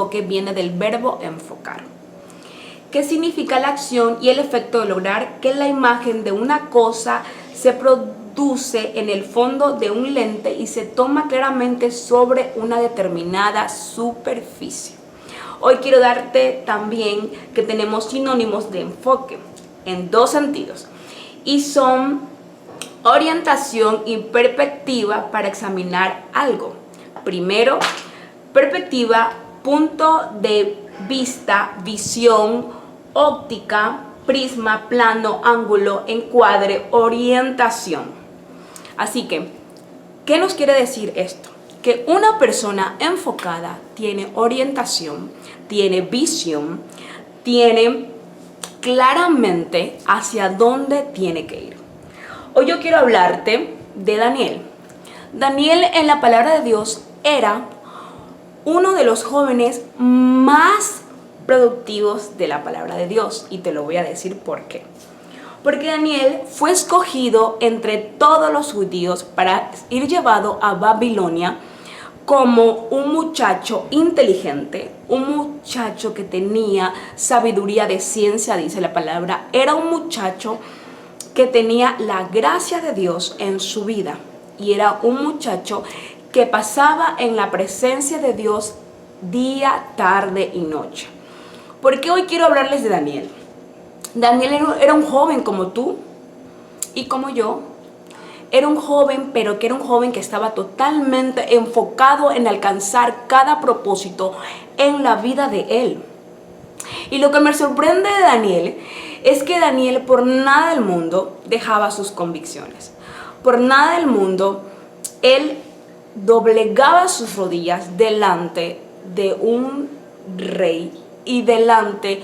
enfoque viene del verbo enfocar, que significa la acción y el efecto de lograr que la imagen de una cosa se produce en el fondo de un lente y se toma claramente sobre una determinada superficie. Hoy quiero darte también que tenemos sinónimos de enfoque en dos sentidos y son orientación y perspectiva para examinar algo. Primero, perspectiva, punto de vista, visión, óptica, prisma, plano, ángulo, encuadre, orientación. Así que, ¿qué nos quiere decir esto? Que una persona enfocada tiene orientación, tiene visión, tiene claramente hacia dónde tiene que ir. Hoy yo quiero hablarte de Daniel. Daniel en la palabra de Dios era uno de los jóvenes más productivos de la palabra de Dios y te lo voy a decir por qué. Porque Daniel fue escogido entre todos los judíos para ir llevado a Babilonia como un muchacho inteligente, un muchacho que tenía sabiduría de ciencia, dice la palabra. Era un muchacho que tenía la gracia de Dios en su vida y era un muchacho que pasaba en la presencia de Dios día, tarde y noche. ¿Por qué hoy quiero hablarles de Daniel? Daniel era un joven como tú y como yo. Era un joven, pero que era un joven que estaba totalmente enfocado en alcanzar cada propósito en la vida de él. Y lo que me sorprende de Daniel es que Daniel por nada del mundo dejaba sus convicciones. Por nada del mundo él doblegaba sus rodillas delante de un rey y delante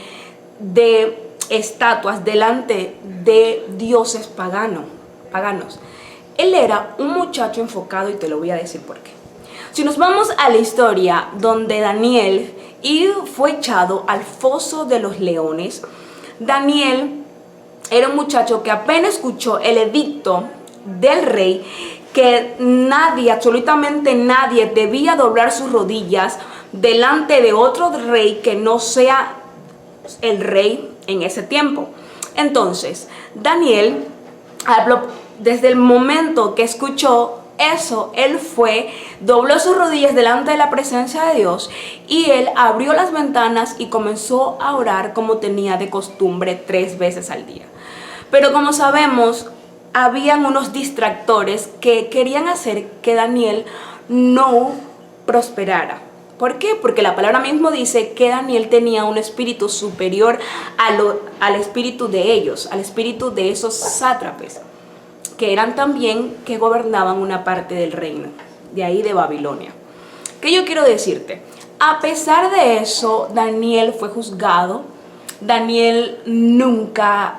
de estatuas, delante de dioses paganos. Él era un muchacho enfocado y te lo voy a decir por qué. Si nos vamos a la historia donde Daniel fue echado al foso de los leones, Daniel era un muchacho que apenas escuchó el edicto del rey que nadie, absolutamente nadie, debía doblar sus rodillas delante de otro rey que no sea el rey en ese tiempo. Entonces, Daniel habló. Desde el momento que escuchó eso, él dobló sus rodillas delante de la presencia de Dios y él abrió las ventanas y comenzó a orar como tenía de costumbre 3 veces al día. Pero como sabemos, habían unos distractores que querían hacer que Daniel no prosperara. ¿Por qué? Porque la palabra mismo dice que Daniel tenía un espíritu superior al espíritu de ellos, al espíritu de esos sátrapes, que eran también que gobernaban una parte del reino, de ahí de Babilonia. ¿Qué yo quiero decirte? A pesar de eso, Daniel fue juzgado. Daniel nunca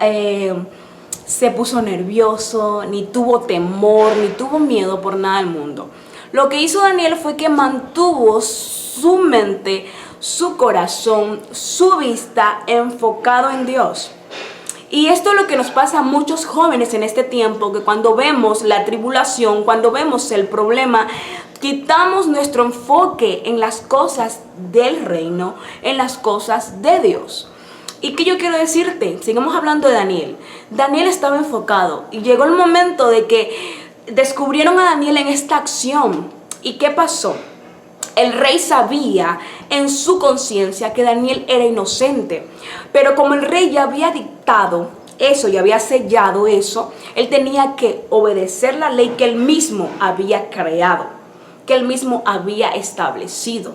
se puso nervioso, ni tuvo temor, ni tuvo miedo por nada del mundo. Lo que hizo Daniel fue que mantuvo su mente, su corazón, su vista enfocado en Dios. Y esto es lo que nos pasa a muchos jóvenes en este tiempo, que cuando vemos la tribulación, cuando vemos el problema, quitamos nuestro enfoque en las cosas del reino, en las cosas de Dios. ¿Y qué yo quiero decirte? Sigamos hablando de Daniel. Daniel estaba enfocado y llegó el momento de que descubrieron a Daniel en esta acción. ¿Y qué pasó? El rey sabía en su conciencia que Daniel era inocente, pero como el rey ya había dictado eso y había sellado eso, él tenía que obedecer la ley que él mismo había creado, que él mismo había establecido.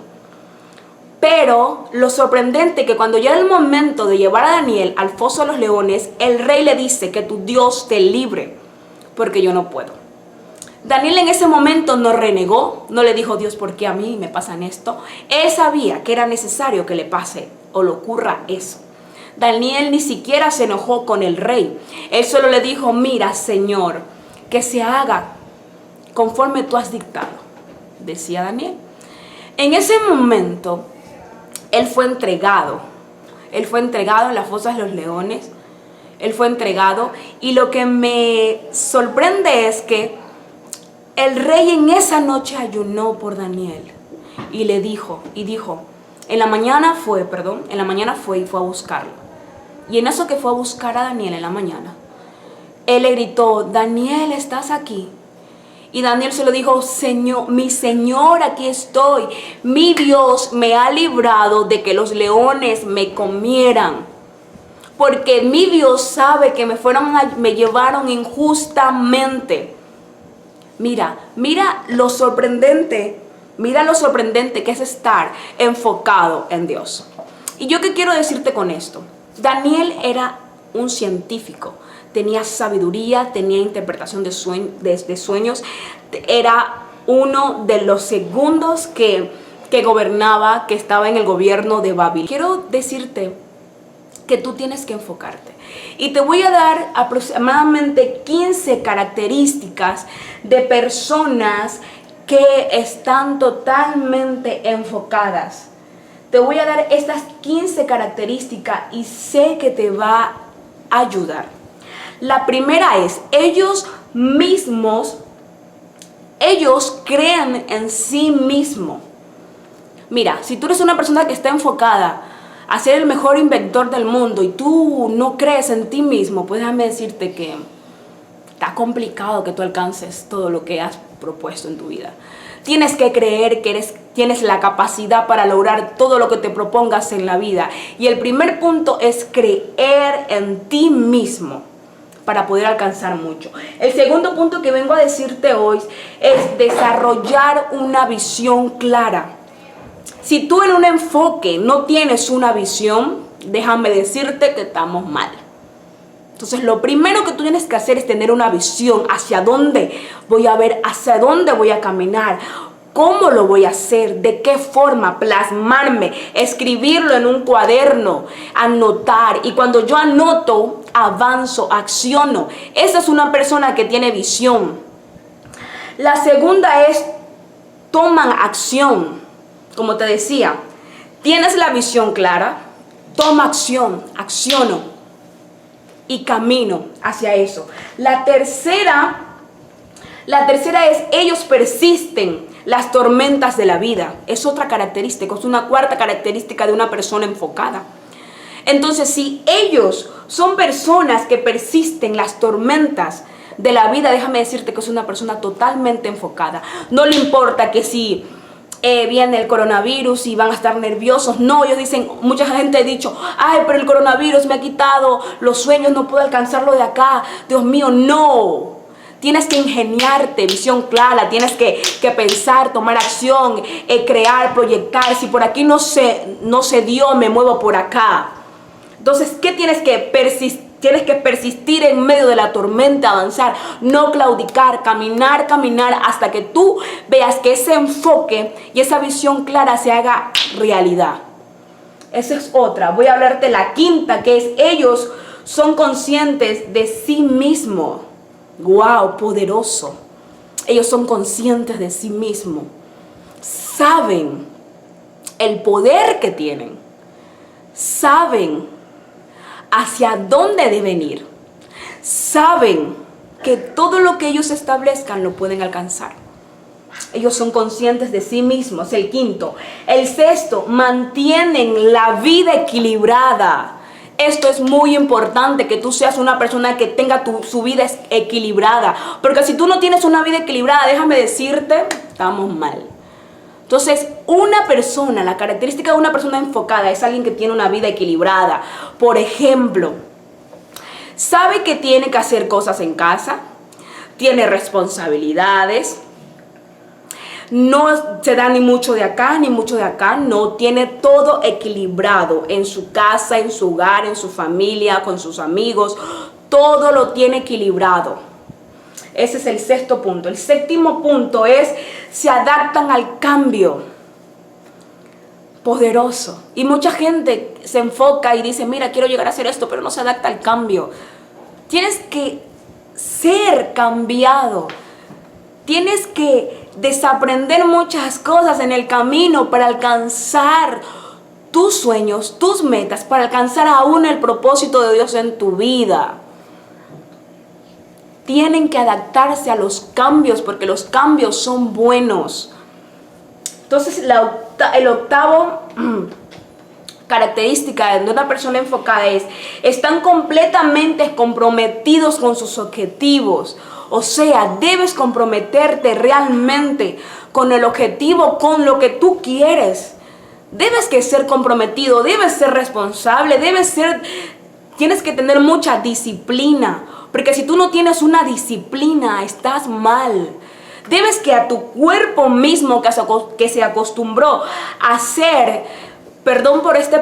Pero lo sorprendente es que cuando ya era el momento de llevar a Daniel al foso de los leones, el rey le dice que tu Dios te libre, porque yo no puedo. Daniel en ese momento no renegó, no le dijo: Dios, ¿por qué a mí me pasan esto? Él sabía que era necesario que le pase o le ocurra eso. Daniel ni siquiera se enojó con el rey. Él solo le dijo: mira, Señor, que se haga conforme tú has dictado, decía Daniel. En ese momento, él fue entregado. Él fue entregado en las fosas de los leones. Él fue entregado. Y lo que me sorprende es que el rey en esa noche ayunó por Daniel y le dijo, En la mañana fue y fue a buscarlo. Y en eso que fue a buscar a Daniel en la mañana, él le gritó, Daniel, ¿estás aquí? Y Daniel se lo dijo, Señor, mi Señor, aquí estoy. Mi Dios me ha librado de que los leones me comieran. Porque mi Dios sabe que me llevaron injustamente. Mira lo sorprendente que es estar enfocado en Dios. ¿Y yo qué quiero decirte con esto? Daniel era un científico. Tenía sabiduría, tenía interpretación de sueños. Era uno de los segundos que gobernaba, que estaba en el gobierno de Babilonia. Quiero decirte que tú tienes que enfocarte. Y te voy a dar aproximadamente 15 características de personas que están totalmente enfocadas. Te voy a dar estas 15 características y sé que te va a ayudar. La primera es, ellos creen en sí mismos. Mira, si tú eres una persona que está enfocada a ser el mejor inventor del mundo y tú no crees en ti mismo, pues déjame decirte que está complicado que tú alcances todo lo que has propuesto en tu vida. Tienes que creer que tienes la capacidad para lograr todo lo que te propongas en la vida. Y el primer punto es creer en ti mismo para poder alcanzar mucho. El segundo punto que vengo a decirte hoy es desarrollar una visión clara. Si tú en un enfoque no tienes una visión, déjame decirte que estamos mal. Entonces lo primero que tú tienes que hacer es tener una visión hacia dónde voy a ver, hacia dónde voy a caminar, cómo lo voy a hacer, de qué forma, plasmarme, escribirlo en un cuaderno, anotar. Y cuando yo anoto, avanzo, acciono. Esa es una persona que tiene visión. La segunda es, toman acción. Como te decía, tienes la visión clara, toma acción, acciono y camino hacia eso. La tercera es, ellos persisten las tormentas de la vida. Es otra característica, es una cuarta característica de una persona enfocada. Entonces, si ellos son personas que persisten las tormentas de la vida, déjame decirte que es una persona totalmente enfocada. No le importa que si viene el coronavirus y van a estar nerviosos. No, ellos dicen, mucha gente ha dicho, ay, pero el coronavirus me ha quitado los sueños, no puedo alcanzarlo de acá. Dios mío, no. Tienes que ingeniarte, visión clara, tienes que pensar, tomar acción, crear, proyectar. Si por aquí no se dio, me muevo por acá. Entonces, ¿qué tienes que persistir? Tienes que persistir en medio de la tormenta, avanzar, no claudicar, caminar hasta que tú veas que ese enfoque y esa visión clara se haga realidad. Esa es otra. Voy a hablarte la quinta, que es ellos son conscientes de sí mismos. ¡Wow! Poderoso. Ellos son conscientes de sí mismos. Saben el poder que tienen. Saben hacia dónde deben ir. Saben que todo lo que ellos establezcan lo pueden alcanzar. Ellos son conscientes de sí mismos. El quinto. El sexto, mantienen la vida equilibrada. Esto es muy importante, que tú seas una persona que tenga su vida equilibrada. Porque si tú no tienes una vida equilibrada, déjame decirte, estamos mal. Entonces, la característica de una persona enfocada es alguien que tiene una vida equilibrada. Por ejemplo, sabe que tiene que hacer cosas en casa, tiene responsabilidades, no se da ni mucho de acá ni mucho de acá, no, tiene todo equilibrado en su casa, en su hogar, en su familia, con sus amigos, todo lo tiene equilibrado. Ese es el sexto punto. El séptimo punto es, se adaptan al cambio. Poderoso. Y mucha gente se enfoca y dice, mira, quiero llegar a hacer esto, pero no se adapta al cambio. Tienes que ser cambiado. Tienes que desaprender muchas cosas en el camino para alcanzar tus sueños, tus metas, para alcanzar aún el propósito de Dios en tu vida. Tienen que adaptarse a los cambios porque los cambios son buenos. Entonces el octavo característica de una persona enfocada es, están completamente comprometidos con sus objetivos. O sea, debes comprometerte realmente con el objetivo, con lo que tú quieres. Debes que ser comprometido, debes ser responsable, tienes que tener mucha disciplina. Porque si tú no tienes una disciplina, estás mal. Debes que a tu cuerpo mismo que se acostumbró a ser, perdón por esta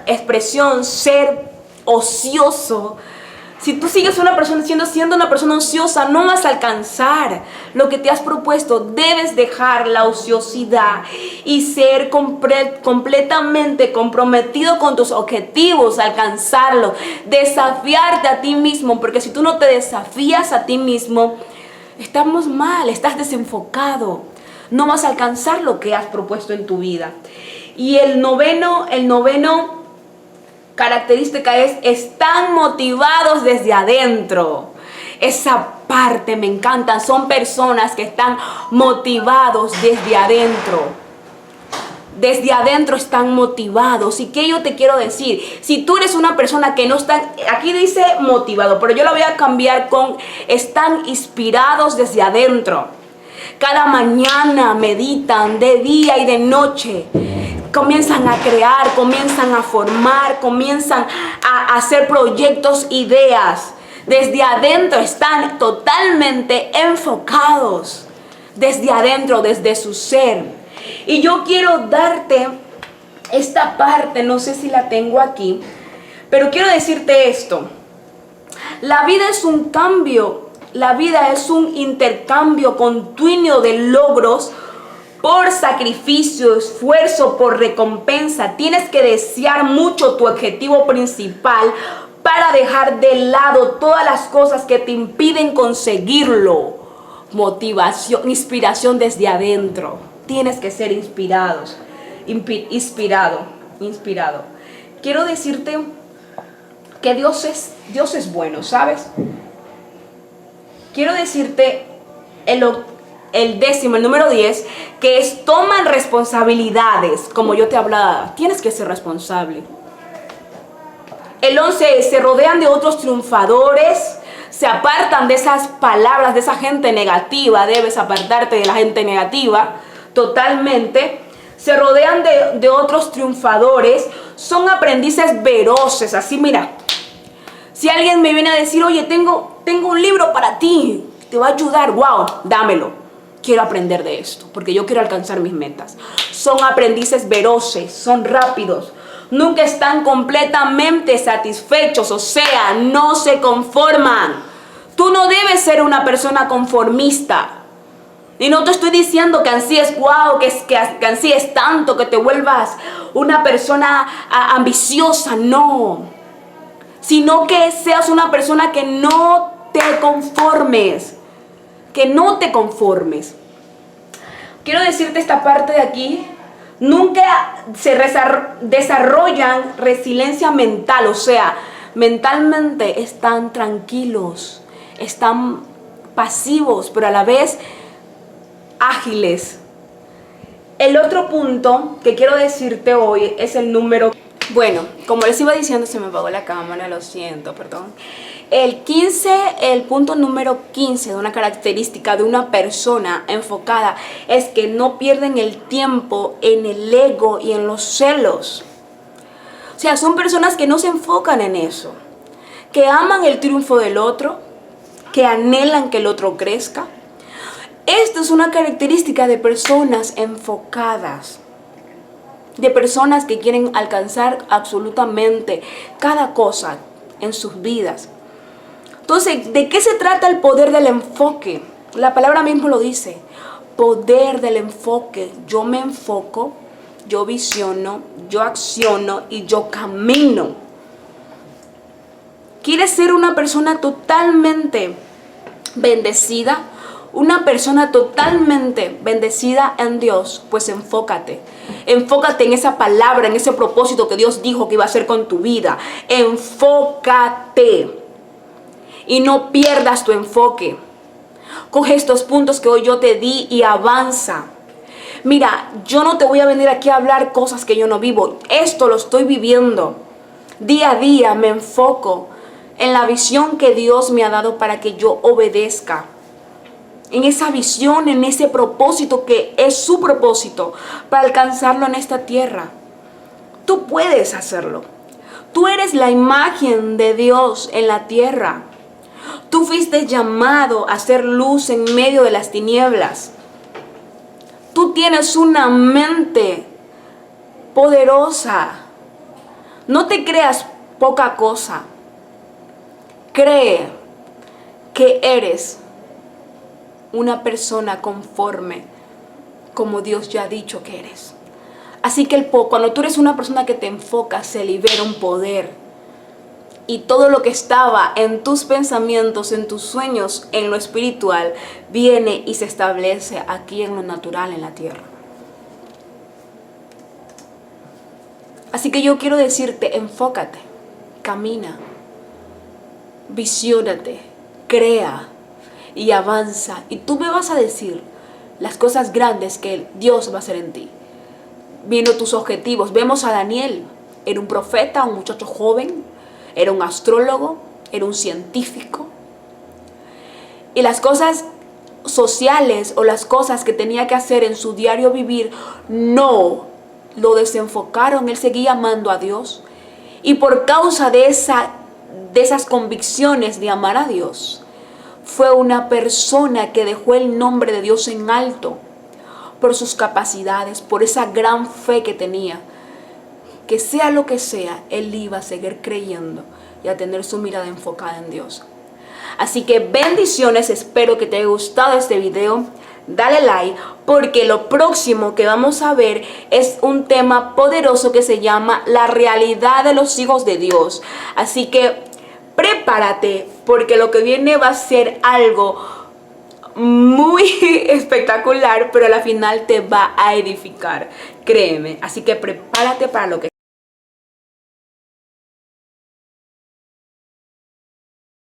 expresión, ser ocioso. Si tú sigues siendo una persona ociosa, no vas a alcanzar lo que te has propuesto. Debes dejar la ociosidad y ser completamente comprometido con tus objetivos, alcanzarlo, desafiarte a ti mismo, porque si tú no te desafías a ti mismo, estamos mal, estás desenfocado, no vas a alcanzar lo que has propuesto en tu vida. Y el noveno característica es, están motivados desde adentro. Esa parte me encanta, son personas que están motivados desde adentro. Desde adentro están motivados. ¿Y qué yo te quiero decir? Si tú eres una persona que no está, aquí dice motivado, pero yo lo voy a cambiar con están inspirados desde adentro. Cada mañana meditan de día y de noche. Comienzan a crear, comienzan a formar, comienzan a hacer proyectos, ideas. Desde adentro están totalmente enfocados. Desde adentro, desde su ser. Y yo quiero darte esta parte, no sé si la tengo aquí, pero quiero decirte esto. La vida es un cambio, la vida es un intercambio continuo de logros por sacrificio, esfuerzo, por recompensa. Tienes que desear mucho tu objetivo principal para dejar de lado todas las cosas que te impiden conseguirlo. Motivación, inspiración desde adentro. Tienes que ser inspirado. Quiero decirte que Dios es bueno, ¿sabes? Quiero decirte el número 10, que es toman responsabilidades, como yo te hablaba, tienes que ser responsable. El 11, se rodean de otros triunfadores, se apartan de esas palabras, de esa gente negativa, debes apartarte de la gente negativa, totalmente. Se rodean de otros triunfadores, son aprendices veloces, así mira. Si alguien me viene a decir, oye, tengo un libro para ti, te va a ayudar, wow, dámelo. Quiero aprender de esto, porque yo quiero alcanzar mis metas. Son aprendices veloces, son rápidos. Nunca están completamente satisfechos, o sea, no se conforman. Tú no debes ser una persona conformista. Y no te estoy diciendo que ansíes wow, que ansíes tanto, que te vuelvas una persona ambiciosa, no. Sino que seas una persona que no te conformes. Que no te conformes. Quiero decirte esta parte de aquí. Nunca se desarrollan resiliencia mental, o sea, mentalmente están tranquilos, están pasivos, pero a la vez ágiles. El otro punto que quiero decirte hoy es el número. Bueno, como les iba diciendo, se me apagó la cámara, lo siento, perdón. El punto número 15 de una característica de una persona enfocada es que no pierden el tiempo en el ego y en los celos. O sea, son personas que no se enfocan en eso, que aman el triunfo del otro, que anhelan que el otro crezca. Esto es una característica de personas enfocadas, de personas que quieren alcanzar absolutamente cada cosa en sus vidas. Entonces, ¿de qué se trata el poder del enfoque? La palabra mismo lo dice, poder del enfoque. Yo me enfoco, yo visiono, yo acciono y yo camino. ¿Quieres ser una persona totalmente bendecida? Una persona totalmente bendecida en Dios, pues enfócate. Enfócate en esa palabra, en ese propósito que Dios dijo que iba a hacer con tu vida. Enfócate. Y no pierdas tu enfoque. Coge estos puntos que hoy yo te di y avanza. Mira, yo no te voy a venir aquí a hablar cosas que yo no vivo. Esto lo estoy viviendo. Día a día me enfoco en la visión que Dios me ha dado para que yo obedezca. En esa visión, en ese propósito que es su propósito para alcanzarlo en esta tierra. Tú puedes hacerlo. Tú eres la imagen de Dios en la tierra. Tú fuiste llamado a ser luz en medio de las tinieblas. Tú tienes una mente poderosa. No te creas poca cosa. Cree que eres una persona conforme como Dios ya ha dicho que eres. Así que cuando tú eres una persona que te enfoca, se libera un poder. Y todo lo que estaba en tus pensamientos, en tus sueños, en lo espiritual, viene y se establece aquí en lo natural, en la tierra. Así que yo quiero decirte, enfócate, camina, visiónate, crea y avanza. Y tú me vas a decir las cosas grandes que Dios va a hacer en ti. Viendo tus objetivos. Vemos a Daniel, era un profeta, un muchacho joven, era un astrólogo, era un científico. Y las cosas sociales o las cosas que tenía que hacer en su diario vivir no lo desenfocaron. Él seguía amando a Dios. Y por causa de esas convicciones de amar a Dios, fue una persona que dejó el nombre de Dios en alto por sus capacidades, por esa gran fe que tenía. Que sea lo que sea, él iba a seguir creyendo y a tener su mirada enfocada en Dios. Así que bendiciones, espero que te haya gustado este video. Dale like porque lo próximo que vamos a ver es un tema poderoso que se llama la realidad de los hijos de Dios. Así que prepárate porque lo que viene va a ser algo muy espectacular, pero a la final te va a edificar, créeme. Así que prepárate para lo que